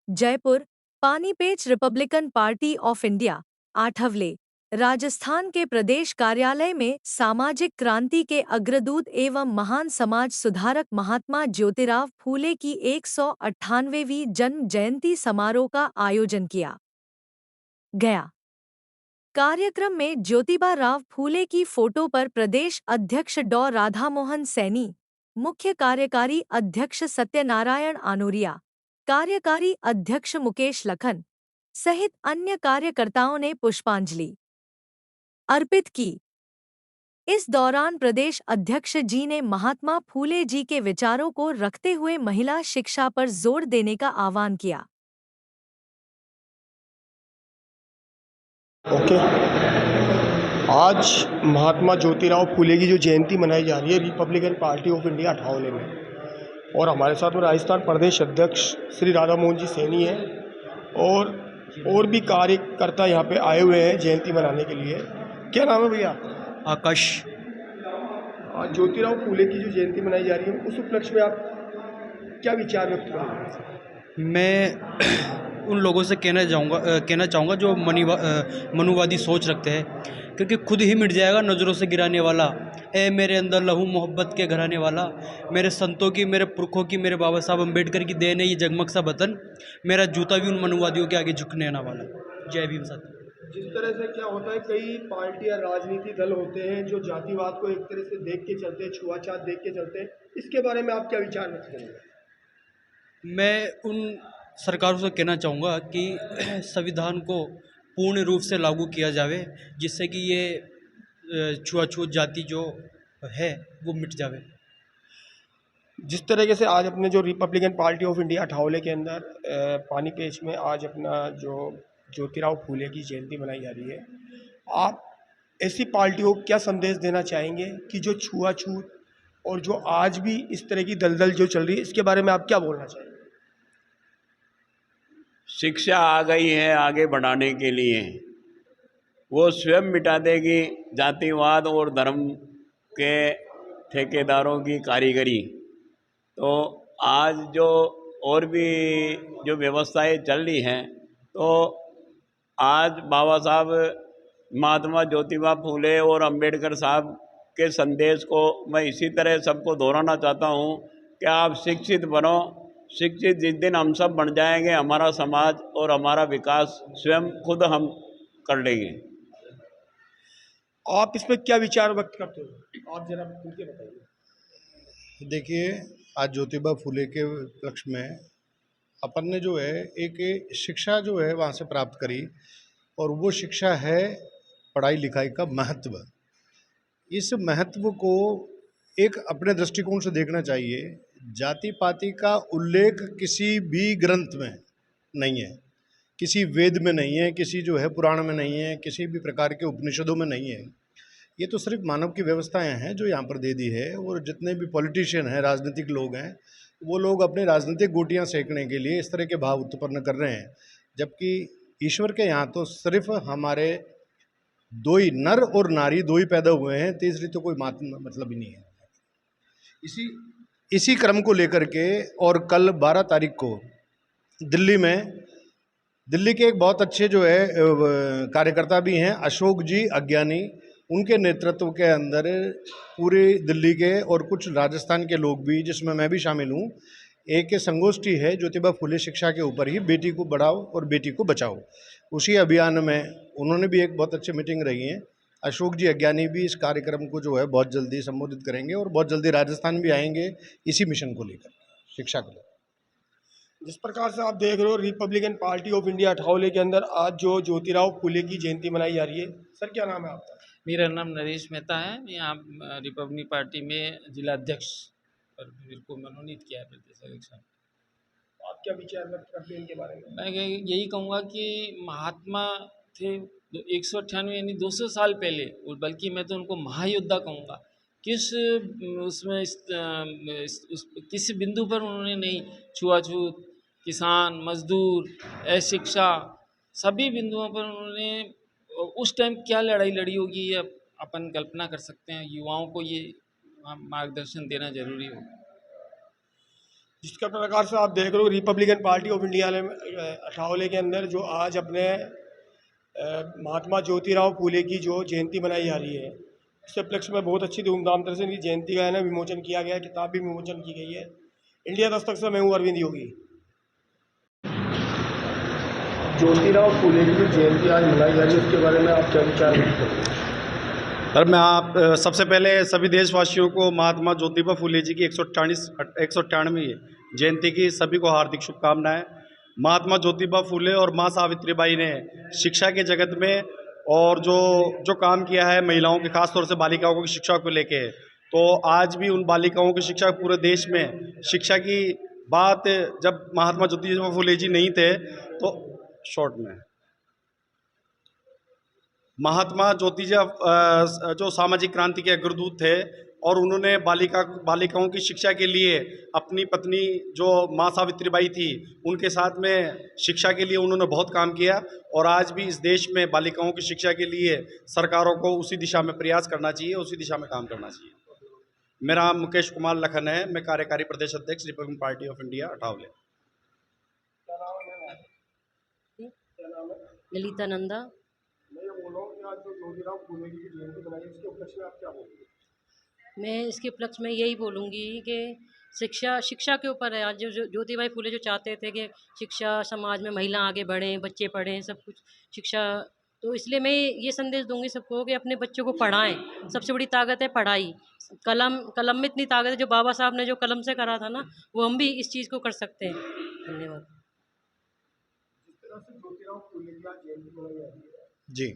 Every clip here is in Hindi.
Jaipur, Panipech Republican party of India, Athawale, Rajasthan के प्रदेश कार्यालय में सामाजिक क्रांति के अग्रदूत एवं महान समाज सुधारक महात्मा ज्योतिराव फूले की 198वीं जन्म जयंती समारोह का आयोजन किया गया। कार्यक्रम में ज्योतिबा राव फूले की फोटो पर प्रदेश अध्यक्ष डॉ राधामोहन सैनी, मुख्य कार्यकारी अध्यक्ष सत्यनारायण आनोरिया, कार्यकारी अध्यक्ष मुकेश लखन सहित अन्य कार्यकर्ताओं ने पुष्पांजलि अर्पित की। इस दौरान प्रदेश अध्यक्ष जी ने महात्मा फूले जी के विचारों को रखते हुए महिला शिक्षा पर जोर देने का आह्वान किया। ओके। आज महात्मा ज्योतिराव फूले की जो जयंती मनाई जा रही है Republican party of India Athawale में, और हमारे साथ में राजस्थान प्रदेश अध्यक्ष श्री राधा मोहन जी सैनी हैं और भी कार्यकर्ता यहाँ पे आए हुए हैं जयंती मनाने के लिए। क्या नाम है भैया? आकाश। आज ज्योतिराव फूले की जो जयंती मनाई जा रही है उस उपलक्ष्य में आप क्या विचार व्यक्त करेंगे? मैं उन लोगों से कहना चाहूँगा जो मनुवादी सोच रखते हैं, क्योंकि खुद ही मिट जाएगा नज़रों से गिराने वाला। ए मेरे अंदर लहू मोहब्बत के घराने वाला, मेरे संतों की, मेरे पुरखों की, मेरे बाबा साहब अम्बेडकर की देन है ये जगमग सा वतन, मेरा जूता भी उन मनुवादियों के आगे झुकने आना वाला। जय भीम साथी। जिस तरह से क्या होता है, कई पार्टी या राजनीति दल होते हैं जो जातिवाद को एक तरह से देख के चलते हैं, छुआछात देख के चलते हैं, इसके बारे में आप क्या विचार व्यक्त करेंगे? मैं उन सरकारों से कहना चाहूँगा कि संविधान को पूर्ण रूप से लागू किया जावे, जिससे कि ये छुआछूत जाति जो है वो मिट जावे। जिस तरीके से आज अपने जो Republican party of India Athawale के अंदर पानीपेच में आज अपना जो ज्योतिराव फूले की जयंती मनाई जा रही है, आप ऐसी पार्टियों को क्या संदेश देना चाहेंगे कि जो छुआछूत और जो आज भी इस तरह की दलदल जो चल रही है, इसके बारे में आप क्या बोलना चाहेंगे? शिक्षा आ गई है आगे बढ़ाने के लिए, वो स्वयं मिटा देगी जातिवाद और धर्म के ठेकेदारों की कारीगरी। तो आज जो और भी जो व्यवस्थाएं चल रही हैं, तो आज बाबा साहब महात्मा ज्योतिबा फूले और अंबेडकर साहब के संदेश को मैं इसी तरह सबको दोहराना चाहता हूँ कि आप शिक्षित बनो। शिक्षित जिस दिन हम सब बन जाएंगे, हमारा समाज और हमारा विकास स्वयं खुद हम कर लेंगे। आप इस पर क्या विचार व्यक्त करते हो? आप जरा खुल के बताइए। देखिए, आज ज्योतिबा फूले के उपलक्ष्य में अपन ने जो है एक शिक्षा जो है वहाँ से प्राप्त करी, और वो शिक्षा है पढ़ाई लिखाई का महत्व। इस महत्व को एक अपने दृष्टिकोण से देखना चाहिए। जाति पाति का उल्लेख किसी भी ग्रंथ में नहीं है, किसी वेद में नहीं है, किसी जो है पुराण में नहीं है, किसी भी प्रकार के उपनिषदों में नहीं है। ये तो सिर्फ मानव की व्यवस्थाएं हैं जो यहाँ पर दे दी है। और जितने भी पॉलिटिशियन हैं, राजनीतिक लोग हैं, वो लोग अपने राजनीतिक गोटियाँ सेकने के लिए इस तरह के भाव उत्पन्न कर रहे हैं, जबकि ईश्वर के यहाँ तो सिर्फ हमारे दो ही नर और नारी दो ही पैदा हुए हैं, तीसरी तो कोई मतलब ही नहीं है। इसी क्रम को लेकर के, और कल 12 तारीख को दिल्ली के एक बहुत अच्छे जो है कार्यकर्ता भी हैं, अशोक जी अज्ञानी, उनके नेतृत्व के अंदर पूरे दिल्ली के और कुछ राजस्थान के लोग भी, जिसमें मैं भी शामिल हूँ, एक संगोष्ठी है ज्योतिबा फूले शिक्षा के ऊपर ही, बेटी को बढ़ाओ और बेटी को बचाओ। उसी अभियान में उन्होंने भी एक बहुत अच्छी मीटिंग रही है। अशोक जी अज्ञानी भी इस कार्यक्रम को जो है बहुत जल्दी संबोधित करेंगे और बहुत जल्दी राजस्थान भी आएंगे इसी मिशन को लेकर, शिक्षा को लेकर। जिस प्रकार से आप देख रहे हो Republican party of India Athawale के अंदर आज जो ज्योतिराव फूले की जयंती मनाई जा रही है, सर क्या नाम है आपका? मेरा नाम नरेश मेहता है। मैं यहाँ रिपब्लिक पार्टी में जिला अध्यक्ष पर मेरे को मनोनीत किया है प्रदेश अध्यक्ष। आप क्या विचार व्यक्त करते हैं इनके बारे में? मैं यही कहूँगा कि महात्मा थे 198 यानी 200 साल पहले, और बल्कि मैं तो उनको महायोद्धा कहूँगा। किस उसमें किस बिंदु पर उन्होंने नहीं छुआछूत, किसान, मजदूर, अशिक्षा, सभी बिंदुओं पर उन्होंने उस टाइम क्या लड़ाई लड़ी होगी, ये अपन कल्पना कर सकते हैं। युवाओं को ये मार्गदर्शन देना जरूरी होगा। जिसका प्रकार से आप देख रहे हो रिपब्लिकन पार्टी ऑफ इंडिया में अठावले के अंदर जो आज अपने महात्मा ज्योतिराव फूले की जो जयंती मनाई जा रही है, इसके उपलक्ष्य में बहुत अच्छी धूमधाम तरह से इनकी जयंती का है ना विमोचन किया गया है, किताब भी विमोचन की गई है। इंडिया दस्तक से मैं हूँ अरविंद योगी। ज्योतिराव फूले की जो जयंती आज मनाई जा रही है उसके बारे में आप क्या विचार व्यक्त करते हैं? सर मैं आप सबसे पहले सभी देशवासियों को महात्मा ज्योतिबा फूले जी की 198वीं जयंती की सभी को हार्दिक शुभकामनाएं। महात्मा ज्योतिबा फूले और माँ सावित्रीबाई ने शिक्षा के जगत में और जो काम किया है महिलाओं के, खास तौर से बालिकाओं की शिक्षा को लेके, तो आज भी उन बालिकाओं की शिक्षा पूरे देश में शिक्षा की बात, जब महात्मा ज्योतिबा फूले जी नहीं थे तो शॉर्ट में महात्मा ज्योतिबा जो सामाजिक क्रांति के अग्रदूत थे और उन्होंने बालिकाओं की शिक्षा के लिए अपनी पत्नी जो माँ सावित्रीबाई थी उनके साथ में शिक्षा के लिए उन्होंने बहुत काम किया। और आज भी इस देश में बालिकाओं की शिक्षा के लिए सरकारों को उसी दिशा में प्रयास करना चाहिए, उसी दिशा में काम करना चाहिए। मेरा नाम मुकेश कुमार लखन है, मैं कार्यकारी प्रदेश अध्यक्ष Republican party of India Athawale. Lalita Nanda. मैं इसके उपलक्ष्य में यही बोलूँगी कि शिक्षा के ऊपर है। आज जो ज्योतिबाई फूले जो चाहते थे कि शिक्षा समाज में महिला आगे बढ़ें, बच्चे पढ़ें, सब कुछ शिक्षा, तो इसलिए मैं ये संदेश दूंगी सबको कि अपने बच्चों को पढ़ाएं। सबसे बड़ी ताकत है पढ़ाई। कलम में इतनी ताकत है, जो बाबा साहब ने जो कलम से करा था ना, वो हम भी इस चीज़ को कर सकते हैं। धन्यवाद जी।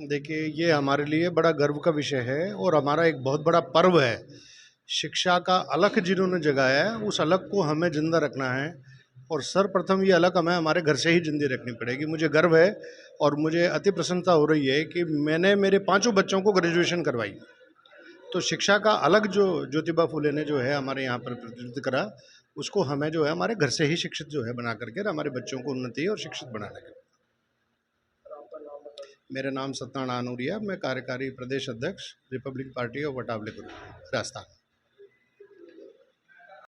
देखिए, ये हमारे लिए बड़ा गर्व का विषय है और हमारा एक बहुत बड़ा पर्व है। शिक्षा का अलख जिन्होंने जगाया है, उस अलख को हमें जिंदा रखना है और सर्वप्रथम ये अलख हमें हमारे घर से ही जिंदी रखनी पड़ेगी। मुझे गर्व है और मुझे अति प्रसन्नता हो रही है कि मैंने मेरे 5 बच्चों को ग्रेजुएशन करवाई। तो शिक्षा का अलग जो ज्योतिबा फूले ने जो है हमारे यहाँ पर प्रतिनिधित्व करा, उसको हमें जो है हमारे घर से ही शिक्षित जो है बना करके हमारे बच्चों को उन्नति और शिक्षित बनाने का। मेरा नाम सत्यनारायण आनूरिया, मैं कार्यकारी प्रदेश अध्यक्ष Republic party of Athawale group Rajasthan.